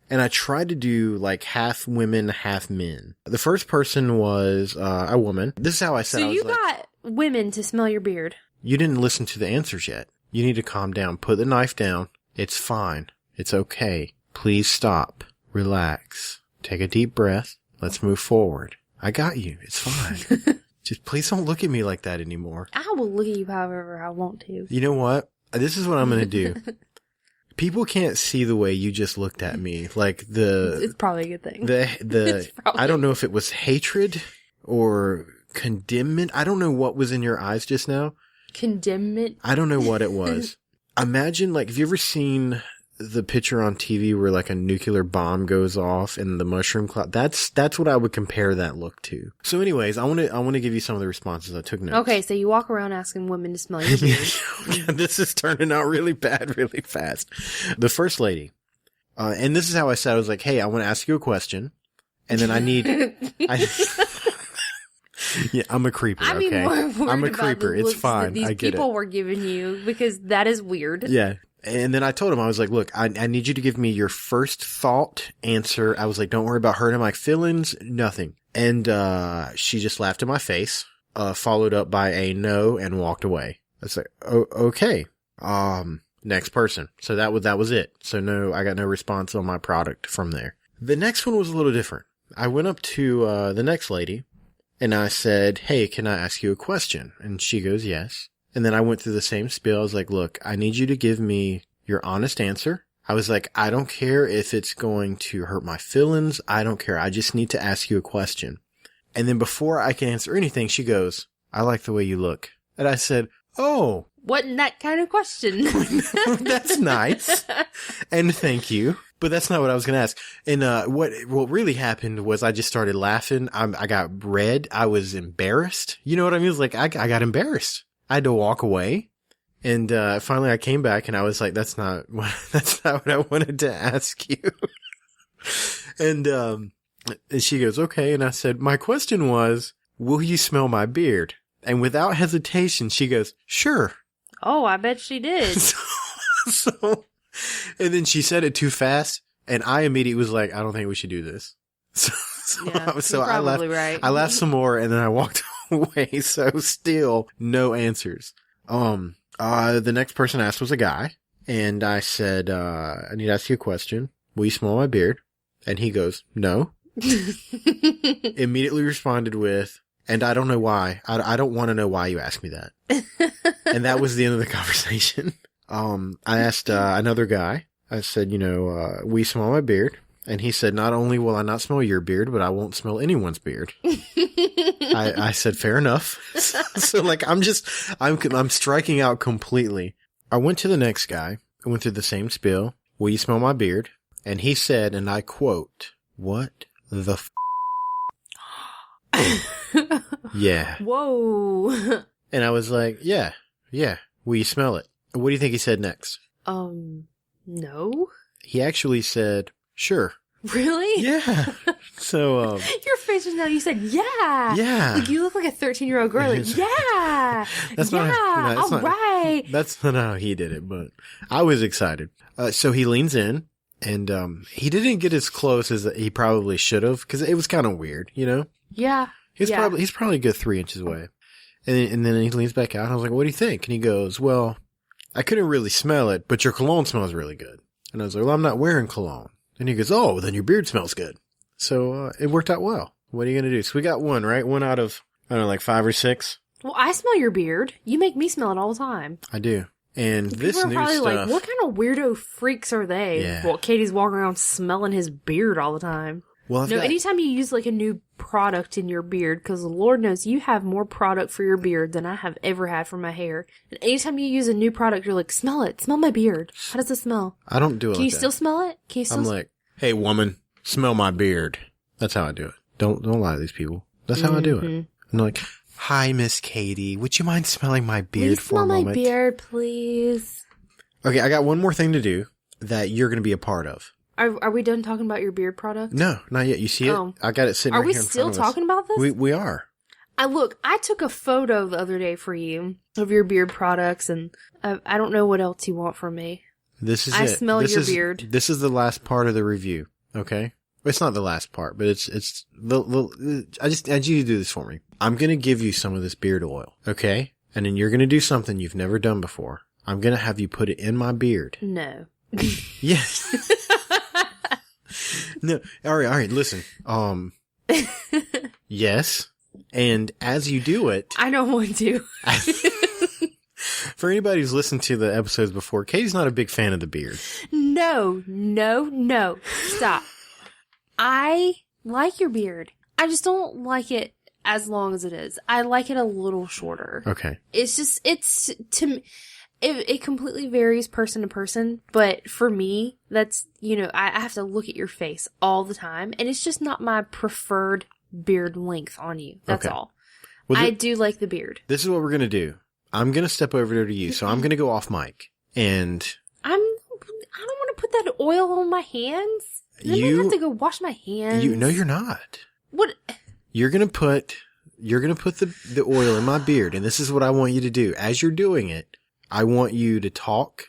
And I tried to do like half women, half men. The first person was a woman. This is how I said So I was you got women to smell your beard. You didn't listen to the answers yet. You need to calm down. Put the knife down. It's fine. It's okay. Please stop. Relax. Take a deep breath. Let's move forward. I got you. It's fine. Just please don't look at me like that anymore. I will look at you however I want to. You know what? This is what I'm going to do. People can't see the way you just looked at me. Like it's probably a good thing. I don't know if it was hatred or condemnment. I don't know what was in your eyes just now. Condemnment? I don't know what it was. Imagine, like, have you ever seen the picture on TV where like a nuclear bomb goes off and the mushroom cloud. That's what I would compare that look to. So anyways, I want to give you some of the responses. I took notes. Okay, so you walk around asking women to smell your beard. Yeah, this is turning out really bad really fast. The first lady, and this is how I said, I was like, hey, I want to ask you a question. And then I need, yeah, I'm a creeper. I'd be okay? more worried I'm a about creeper. the It's looks fine. that these I get people it. were giving you, because that is weird. Yeah. And then I told him, I was like, look, I need you to give me your first thought answer. I was like, don't worry about hurting my feelings. Nothing. And, she just laughed in my face, followed up by a no and walked away. I was like, oh, okay. Next person. So that was it. So no, I got no response on my product from there. The next one was a little different. I went up to, the next lady and I said, hey, can I ask you a question? And she goes, yes. And then I went through the same spiel. I was like, look, I need you to give me your honest answer. I was like, I don't care if it's going to hurt my feelings. I don't care. I just need to ask you a question. And then before I can answer anything, she goes, I like the way you look. And I said, oh. Wasn't that kind of question? That's nice. And thank you. But that's not what I was going to ask. And what really happened was I just started laughing. I got red. I was embarrassed. You know what I mean? It was like I got embarrassed. I had to walk away. And finally I came back and I was like, that's not what I wanted to ask you. And she goes, okay. And I said, my question was, will you smell my beard? And without hesitation, she goes, sure. Oh, I bet she did. So, and then she said it too fast. And I immediately was like, I don't think we should do this. So you're I probably right. I laughed some more and then I walked away. So still no answers. The next person asked was a guy, and I said, I need to ask you a question. Will you smell my beard? And he goes, no. Immediately responded with, and I don't know why. I don't want to know why you asked me that. And that was the end of the conversation. I asked, another guy, I said, will you smell my beard? And he said, not only will I not smell your beard, but I won't smell anyone's beard. I said, fair enough. So like, I'm striking out completely. I went to the next guy. I went through the same spiel. Will you smell my beard? And he said, and I quote, what the Yeah. Whoa. And I was like, yeah. Will you smell it? What do you think he said next? No. He actually said, sure. Really? Yeah. So, your face was now, you said, yeah. Yeah. Like, you look like a 13-year-old girl. Like, yeah. That's Right. That's not how he did it, but I was excited. So he leans in and, he didn't get as close as he probably should have because it was kind of weird, Yeah. He's probably a good 3 inches away. And then he leans back out and I was like, what do you think? And he goes, well, I couldn't really smell it, but your cologne smells really good. And I was like, well, I'm not wearing cologne. And he goes, oh, then your beard smells good. So, it worked out well. What are you going to do? So we got one, right? One out of, I don't know, like 5 or 6. Well, I smell your beard. You make me smell it all the time. I do. And People this are new probably stuff. like, what kind of weirdo freaks are they? Yeah. Well, Katie's walking around smelling his beard all the time. Well, Anytime you use like a new product in your beard, because Lord knows you have more product for your beard than I have ever had for my hair. And anytime you use a new product, you're like, smell it. Smell my beard. How does it smell? I don't do it. Can you still smell it? I'm like, hey, woman, smell my beard. That's how I do it. Don't lie to these people. That's how I do it. I'm like, hi, Miss Katie. Would you mind smelling my beard for a moment? Smell my beard, please. Okay, I got one more thing to do that you're going to be a part of. Are we done talking about your beard product? No, not yet. You see it? I got it sitting right here in front of us. Are we still talking about this? We are. I took a photo the other day for you of your beard products, and I don't know what else you want from me. This is I smell your beard. This is the last part of the review. Okay, it's not the last part, but it's the. I need you to do this for me. I'm gonna give you some of this beard oil, okay? And then you're gonna do something you've never done before. I'm gonna have you put it in my beard. No. Yes. No. All right. Listen. Yes. And as you do it, I don't want to. For anybody who's listened to the episodes before, Katie's not a big fan of the beard. No. Stop. I like your beard. I just don't like it as long as it is. I like it a little shorter. Okay. It's just, it completely varies person to person, but for me, that's, I have to look at your face all the time, and it's just not my preferred beard length on you. That's all. Well, I do like the beard. This is what we're going to do. I'm going to step over there to you, so I'm going to go off mic, and I don't want to put that oil on my hands. Then I have to go wash my hands. No, you're not. What? You're going to put the oil in my beard, and this is what I want you to do. As you're doing it, I want you to talk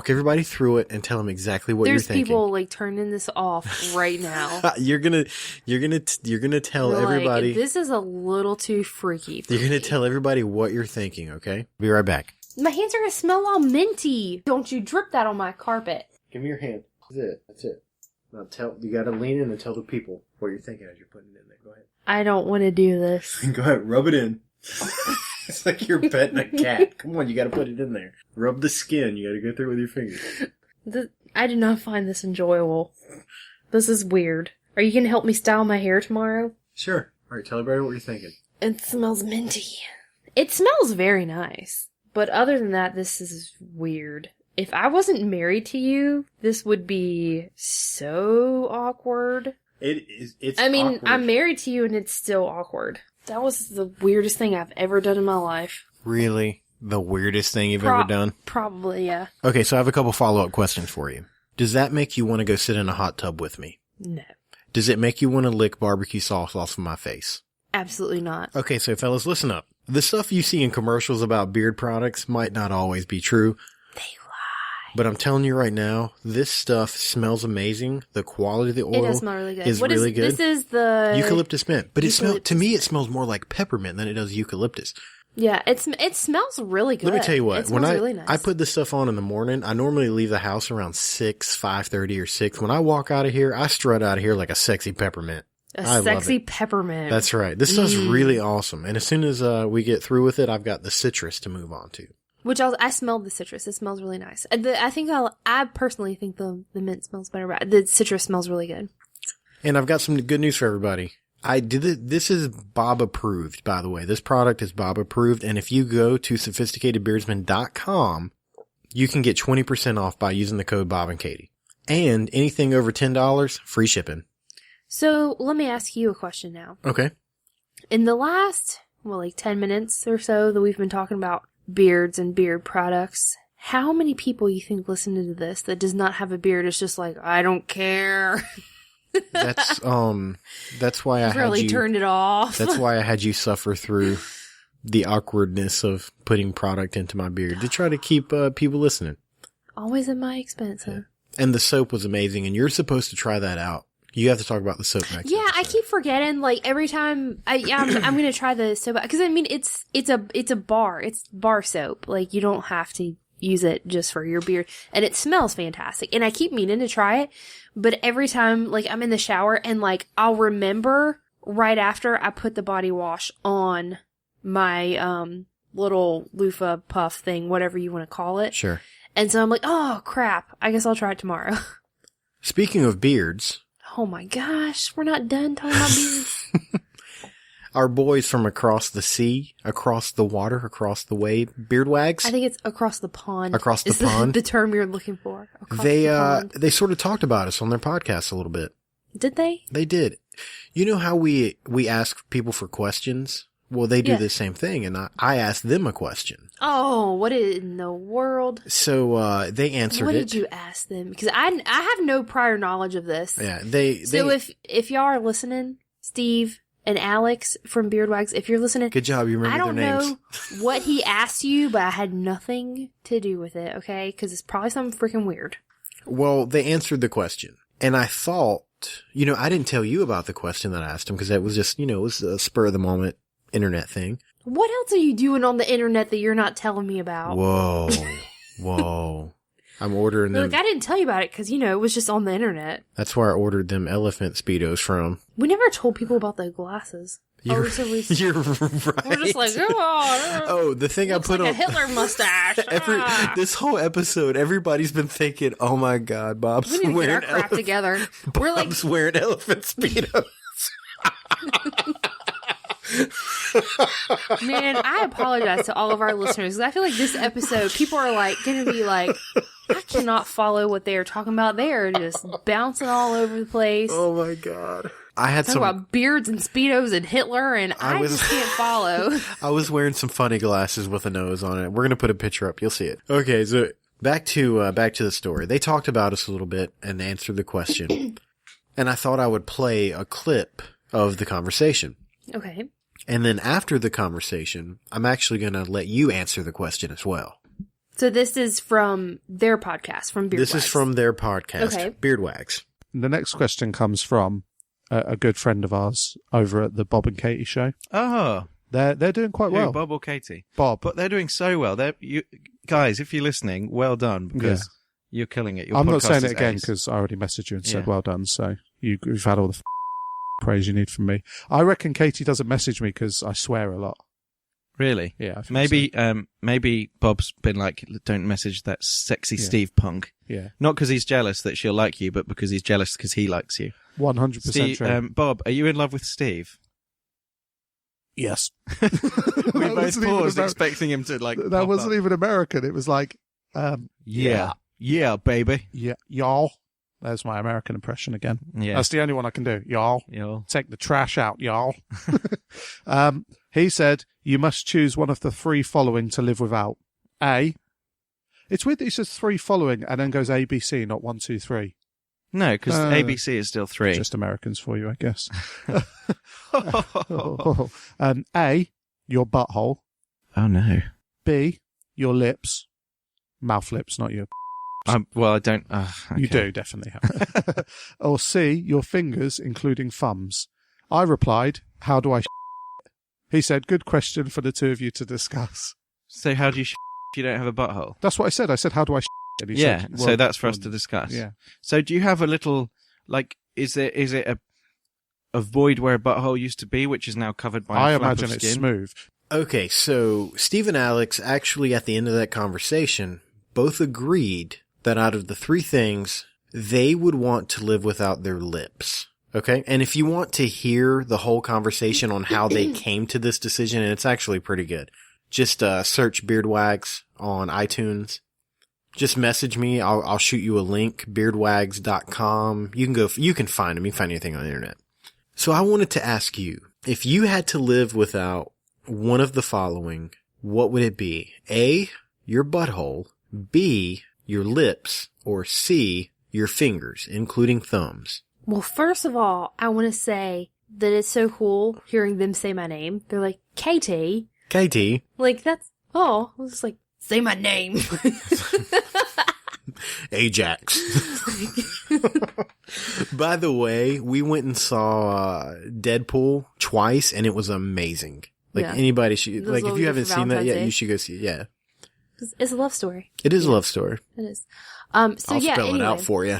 everybody through it, and tell them exactly what you're thinking. There's people like turning this off right now. you're gonna tell everybody. This is a little too freaky. You're gonna tell everybody what you're thinking. Okay, be right back. My hands are gonna smell all minty. Don't you drip that on my carpet? Give me your hand. That's it. Now you gotta lean in and tell the people what you're thinking as you're putting it in there. Go ahead. I don't want to do this. Go ahead, rub it in. It's like you're petting a cat. Come on, you gotta put it in there. Rub the skin. You gotta go through it with your fingers. I do not find this enjoyable. This is weird. Are you gonna help me style my hair tomorrow? Sure. Alright, tell everybody what you're thinking. It smells minty. It smells very nice. But other than that, this is weird. If I wasn't married to you, this would be so awkward. It's awkward. I'm married to you and it's still awkward. That was the weirdest thing I've ever done in my life. Really? The weirdest thing you've ever done? Probably, yeah. Okay, so I have a couple follow-up questions for you. Does that make you want to go sit in a hot tub with me? No. Does it make you want to lick barbecue sauce off of my face? Absolutely not. Okay, so fellas, listen up. The stuff you see in commercials about beard products might not always be true. They lie. But I'm telling you right now, this stuff smells amazing. The quality of the oil does smell really good. Is really good. This is the eucalyptus mint, but to me it smells more like peppermint than it does eucalyptus. Yeah, it smells really good. Let me tell you what, it smells really nice. I put this stuff on in the morning, I normally leave the house around 5:30 or 6. When I walk out of here, I strut out of here like a sexy peppermint. A sexy peppermint. That's right. This stuff's really awesome. And as soon as we get through with it, I've got the citrus to move on to. Which I smelled the citrus. It smells really nice. I personally think the mint smells better, but the citrus smells really good. And I've got some good news for everybody. This is Bob approved, by the way. This product is Bob approved. And if you go to sophisticatedbeardsman.com, you can get 20% off by using the code Bob and Katie. And anything over $10, free shipping. So let me ask you a question now. Okay. In the last, 10 minutes or so that we've been talking about beards and beard products, how many people you think listen to this that does not have a beard is just like, I don't care? That's why I really turned it off. That's why I had you suffer through the awkwardness of putting product into my beard to try to keep people listening. Always at my expense, huh? Yeah. And the soap was amazing, and you're supposed to try that out. You have to talk about the soap next. Yeah, episode. I keep forgetting. Every time, I'm going to try the soap because it's a bar. It's bar soap. You don't have to use it just for your beard, and it smells fantastic. And I keep meaning to try it, but every time, I'm in the shower and I'll remember right after I put the body wash on my little loofah puff thing, whatever you want to call it. Sure. And so I'm like, oh crap! I guess I'll try it tomorrow. Speaking of beards. Oh my gosh, we're not done talking about beards. Our boys from across the sea, across the water, across the way, beard wags. I think it's across the pond. Across the pond. The term you're looking for. They sort of talked about us on their podcast a little bit. Did they? They did. You know how we ask people for questions? Well, they do the same thing, and I asked them a question. Oh, what in the world? So they answered it. What did you ask them? Because I have no prior knowledge of this. Yeah, So if y'all are listening, Steve and Alex from Beardwags, if you're listening, good job. You remember their names. I don't know what he asked you, but I had nothing to do with it. Okay, because it's probably something freaking weird. Well, they answered the question, and I thought, I didn't tell you about the question that I asked him because that was just, it was a spur of the moment internet thing. What else are you doing on the internet that you're not telling me about? Whoa. I'm ordering them. I didn't tell you about it because, it was just on the internet. That's where I ordered them elephant Speedos from. We never told people about the glasses. You're right. We're just like, oh, the thing I put on. A Hitler mustache. This whole episode, everybody's been thinking, oh my God, Bob's we need to wearing get our crap together. Bob's wearing elephant Speedos. Man, I apologize to all of our listeners, 'cause I feel like this episode, people are like going to be like, I cannot follow what they are talking about. They are just bouncing all over the place. Oh my god. I had Talking about beards and Speedos and Hitler, and I just can't follow. I was wearing some funny glasses with a nose on it. We're going to put a picture up. You'll see it. Okay, so back to the story. They talked about us a little bit and answered the question. And I thought I would play a clip of the conversation. Okay. And then after the conversation, I'm actually going to let you answer the question as well. So this is from their podcast, from Beard This Wags. is from their podcast, Okay. Beard Wags. The next question comes from a good friend of ours over at the Bob and Katie show. Oh, They're doing quite well. Bob or Katie? Bob. But they're doing so well. Guys, if you're listening, well done, because you're killing it. Your I'm not podcast saying is it again ace. because I already messaged you and said Yeah. well done. So you've had all the praise you need from me. I reckon Katie doesn't message me because I swear a lot. Really? Yeah, I think Maybe, so. maybe Bob's been like, don't message that sexy Yeah. Steve punk. Yeah, Not because he's jealous that she'll like you, but because he's jealous because he likes you. 100% Steve, true. Bob, are you in love with Steve? Yes. We That both wasn't even paused, Ameri- expecting him to like. That pop wasn't up. even American. It was like, Yeah, baby. yeah, y'all. There's my American impression again. Yeah, That's the only one I can do. Y'all. You'll- Take the trash out, y'all. He said, you must choose one of the three following to live without. A. It's weird that he says three following and then goes A, B, C, not 1, 2, 3. No, because ABC is still 3. Just Americans for you, I guess. A. Your butthole. Oh no. B. Your lips. Mouth lips, not your... Well, I don't. You okay. do, definitely. Or C. Your fingers, including thumbs. I replied, how do I He said, good question for the two of you to discuss. So how do you if you don't have a butthole? That's what I said. I said, how do I And he Yeah, said, so well, that's for us to discuss. Yeah. So do you have a little, like, is it a void where a butthole used to be, which is now covered by I a flap imagine of it's skin? smooth. Okay, so Steve and Alex actually at the end of that conversation both agreed that out of the three things, they would want to live without their lips. Okay? And if you want to hear the whole conversation on how they came to this decision, and it's actually pretty good, just search Beardwags on iTunes. Just message me. I'll shoot you a link, beardwags.com. You can find them. You can find anything on the internet. So I wanted to ask you, if you had to live without one of the following, what would it be? A, your butthole, B, your lips, or C, your fingers, including thumbs? Well, first of all, I want to say that it's so cool hearing them say my name. They're like, Katie. Katie. Like, that's, I was just like, say my name. Ajax. By the way, we went and saw Deadpool twice, and it was amazing. Like, Yeah. anybody should, Those like, if little you haven't for seen that yet, Valentine's Day. you should go see it. Yeah. It's a love story. It is a love story. It is. So I'll yeah, spell anyway. it out for you.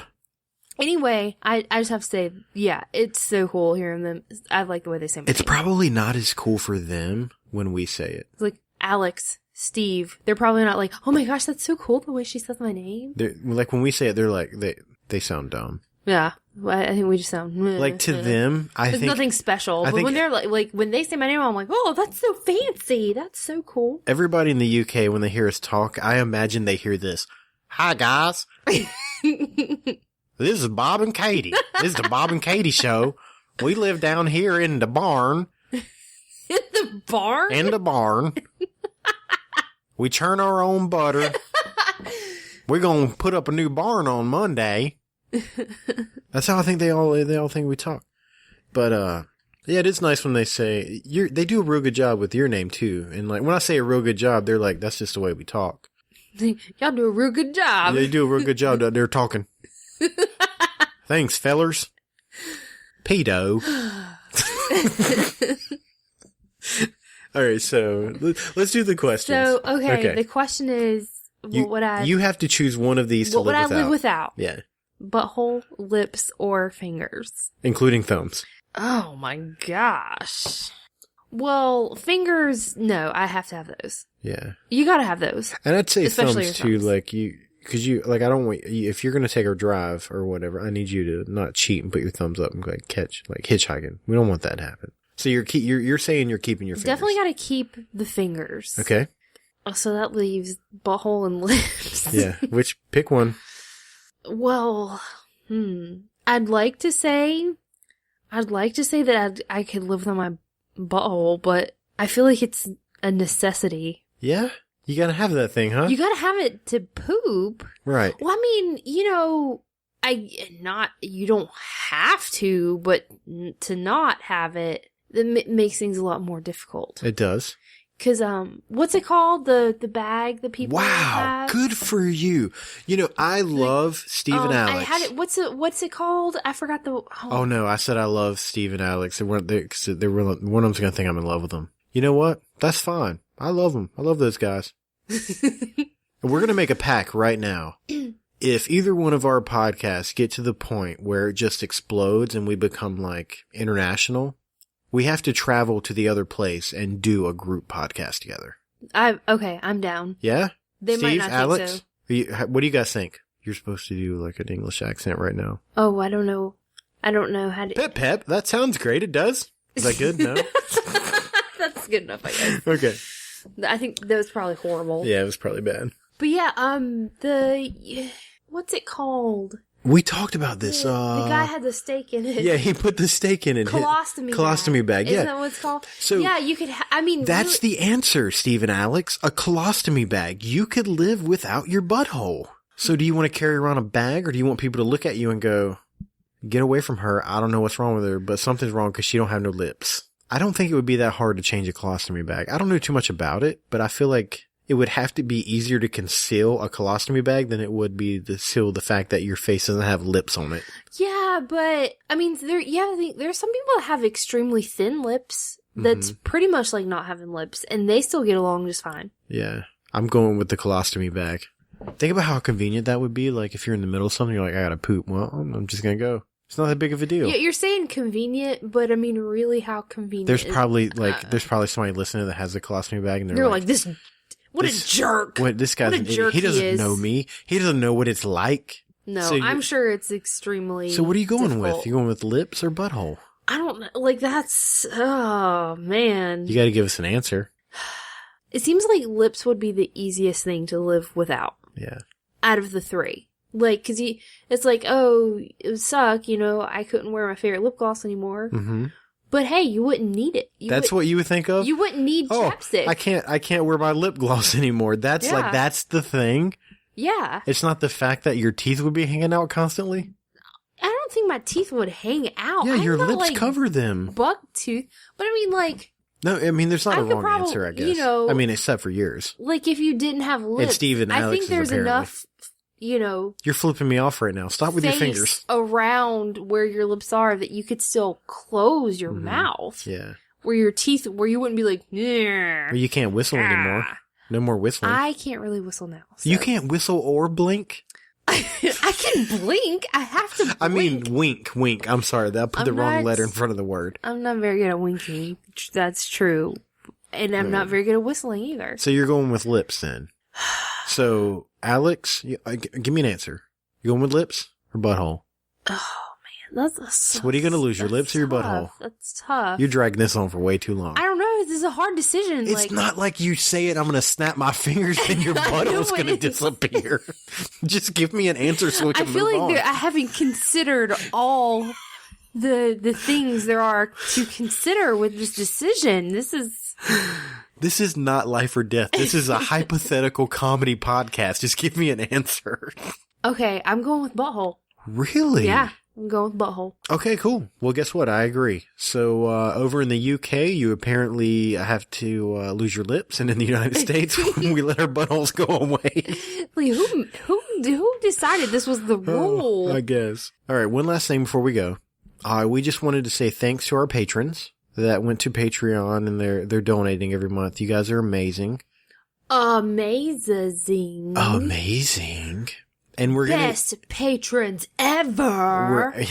Anyway, I just have to say, yeah, it's so cool hearing them. I like the way they say my It's name. probably not as cool for them when we say it. It's like Alex, Steve. They're probably not like, oh my gosh, that's so cool the way she says my name. They're, like, when we say it, they're like, they sound dumb. Yeah, I think we just sound Like, to them, I There's think nothing special. I But think- when they're like when they say my name, I'm like, oh, that's so fancy. That's so cool. everybody in the UK, when they hear us talk, I imagine they hear this. Hi, guys. This is Bob and Katie. This is the Bob and Katie show. We live down here in the barn. In the barn? In the barn. We churn our own butter. We're going to put up a new barn on Monday. That's how I think they all think we talk. But, yeah, it is nice when they say, they do a real good job with your name too. And like, when I say a real good job, they're like, that's just the way we talk. Y'all do a real good job. They do a real good job out there talking. Thanks, fellers. Pedo. All right, so let's do the questions. So, okay, the question is, what would I... You have to choose one of these to what would live I live without? Yeah, Butthole, lips, or fingers? including thumbs. Oh my gosh. Well, fingers, no, I have to have those. Yeah, You gotta have those. and I'd say Especially thumbs your too. thumbs. Like because you like I don't want if you're gonna take a drive or whatever. I need you to not cheat and put your thumbs up and like catch like hitchhiking. We don't want that to happen. So you're saying you're keeping your fingers. Definitely got to keep the fingers. Okay. So that leaves butthole and lips. Yeah. Pick one. Well, I'd like to say that I could live without my butthole, but I feel like it's a necessity. Yeah? You gotta have that thing, huh? You gotta have it to poop. Right. Well, I mean, you don't have to, but to not have it, makes things a lot more difficult. It does. Cause, what's it called? The bag that people have? Good for you. I love Steve and Alex. I had it, what's it called? I forgot the, Oh no, I said I love Steve and Alex. They weren't there, cause one of them's gonna think I'm in love with them. You know what? That's fine. I love them. I love those guys. We're gonna make a pact right now. If either one of our podcasts get to the point where it just explodes and we become like international, we have to travel to the other place and do a group podcast together. Okay, I'm down. Yeah? They Steve, might not Alex, think so. What do you guys think? You're supposed to do like an English accent right now. Oh, I don't know. I don't know how to. Pep. That sounds great. It does. Is that good? No? That's good enough, I guess. Okay. I think that was probably horrible. Yeah, it was probably bad. But yeah, what's it called? We talked about this. The guy had the steak in it. Yeah, he put the steak in it. Colostomy bag. Yeah. Isn't that what it's called? So yeah, you could. That's the answer, Steve and Alex. A colostomy bag. You could live without your butthole. So do you want to carry around a bag, or do you want people to look at you and go, "Get away from her. I don't know what's wrong with her, but something's wrong because she don't have no lips." I don't think it would be that hard to change a colostomy bag. I don't know too much about it, but I feel like it would have to be easier to conceal a colostomy bag than it would be to conceal the fact that your face doesn't have lips on it. Yeah, but I mean, there's some people that have extremely thin lips. That's pretty much like not having lips, and they still get along just fine. Yeah, I'm going with the colostomy bag. Think about how convenient that would be. Like if you're in the middle of something, you're like, I gotta poop. Well, I'm just gonna go. It's not that big of a deal. Yeah, you're saying convenient, but I mean, really, how convenient? There's probably somebody listening that has a colostomy bag, and they're like this. What a jerk! This guy's an idiot. He doesn't know me. He doesn't know what it's like. No, so I'm sure it's extremely. So what are you going difficult. with? You going with lips or butthole? I don't know. Like that's. Oh man! You got to give us an answer. It seems like lips would be the easiest thing to live without. Yeah. Out of the three. Like, cause it's like, oh, it would suck, I couldn't wear my favorite lip gloss anymore. Mm-hmm. But hey, you wouldn't need it. That's what you would think of? You wouldn't need chapstick. I can't wear my lip gloss anymore. That's that's the thing. Yeah. It's not the fact that your teeth would be hanging out constantly. I don't think my teeth would hang out. Yeah, your lips cover them. Buck tooth. But I mean, like. No, I mean, there's not a wrong answer, I guess. I mean, except for yours. Like, if you didn't have lips. And Steve and Alex, I think there's enough, You're flipping me off right now. Stop with your fingers. Around where your lips are that you could still close your mouth. Yeah. Where your teeth, where you wouldn't be like, well, you can't whistle anymore. No more whistling. I can't really whistle now. So. You can't whistle or blink? I can blink. I have to blink. I mean, wink. I'm sorry. That put the wrong letter in front of the word. I'm not very good at winking. That's true. And I'm not very good at whistling either. So you're going with lips then. So, Alex, give me an answer. You going with lips or butthole? Oh, man. So what are you going to lose, your lips or your butthole? That's tough. You're dragging this on for way too long. I don't know. This is a hard decision. It's not like you say it, I'm going to snap my fingers and your butthole's going to disappear. Just give me an answer so we can move on. I feel like I haven't considered all the things there are to consider with this decision. This is not life or death. This is a hypothetical comedy podcast. Just give me an answer. Okay, I'm going with butthole. Really? Yeah, I'm going with butthole. Okay, cool. Well, guess what? I agree. So, over in the UK, you apparently have to lose your lips, and in the United States, we let our buttholes go away. Like, who decided this was the rule? I guess. All right, one last thing before we go. We just wanted to say thanks to our patrons that went to Patreon, and they're donating every month. You guys are amazing. Amazing. And we're best patrons ever.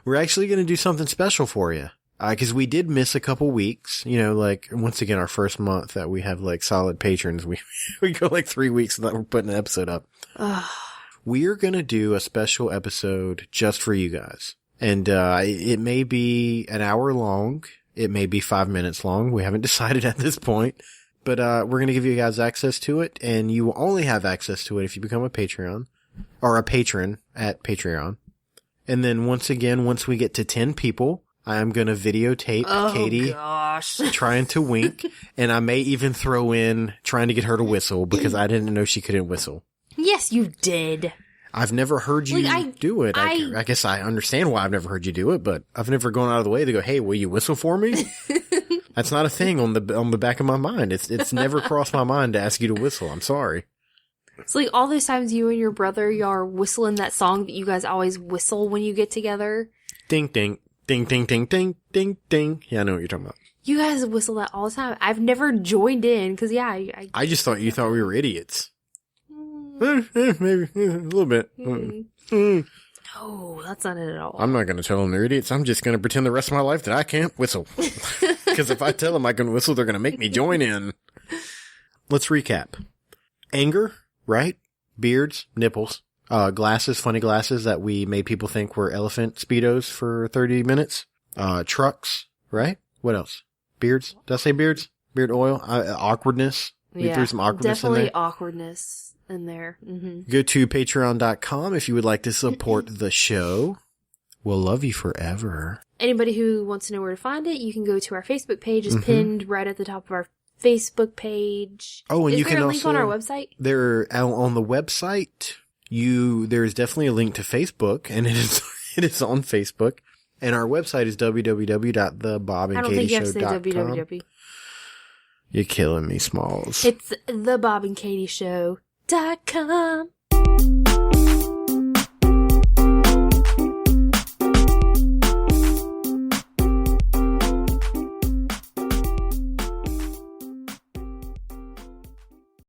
We're actually going to do something special for you. Cause we did miss a couple weeks, like once again, our first month that we have like solid patrons. We go like 3 weeks without we're putting an episode up. We are going to do a special episode just for you guys. And, it may be an hour long. It may be 5 minutes long. We haven't decided at this point. But we're going to give you guys access to it, and you will only have access to it if you become a Patreon, or a patron at Patreon. And then once we get to 10 people, I am going to videotape Katie trying to wink, and I may even throw in trying to get her to whistle, because I didn't know she couldn't whistle. Yes, you did. I've never heard you do it. I guess I understand why I've never heard you do it, but I've never gone out of the way to go, hey, will you whistle for me? That's not a thing on the back of my mind. It's never crossed my mind to ask you to whistle. I'm sorry. It's like all those times you and your brother, y'all are whistling that song that you guys always whistle when you get together. Ding, ding, ding, ding, ding, ding, ding, ding. Yeah, I know what you're talking about. You guys whistle that all the time. I've never joined in, because I just thought you thought we were idiots. Maybe a little bit. No, that's not it at all. I'm not going to tell them they're idiots. I'm just going to pretend the rest of my life that I can't whistle. Because if I tell them I can whistle, they're going to make me join in. Let's recap. Anger, right? Beards, nipples, glasses, funny glasses that we made people think were elephant Speedos for 30 minutes. Trucks, right? What else? Beards? Did I say beards? Beard oil? Awkwardness. We threw some awkwardness in there. Definitely awkwardness in there. Mm-hmm. Go to patreon.com if you would like to support the show. We'll love you forever. Anybody who wants to know where to find it, you can go to our Facebook page. It's pinned right at the top of our Facebook page. Oh, and you can also... Is there a link on our website? There, on the website, there's definitely a link to Facebook, and it is on Facebook. And our website is www.thebobandkatieshow.com. I don't think you have to say www. You're killing me, Smalls. It's thebobandkatieshow.com.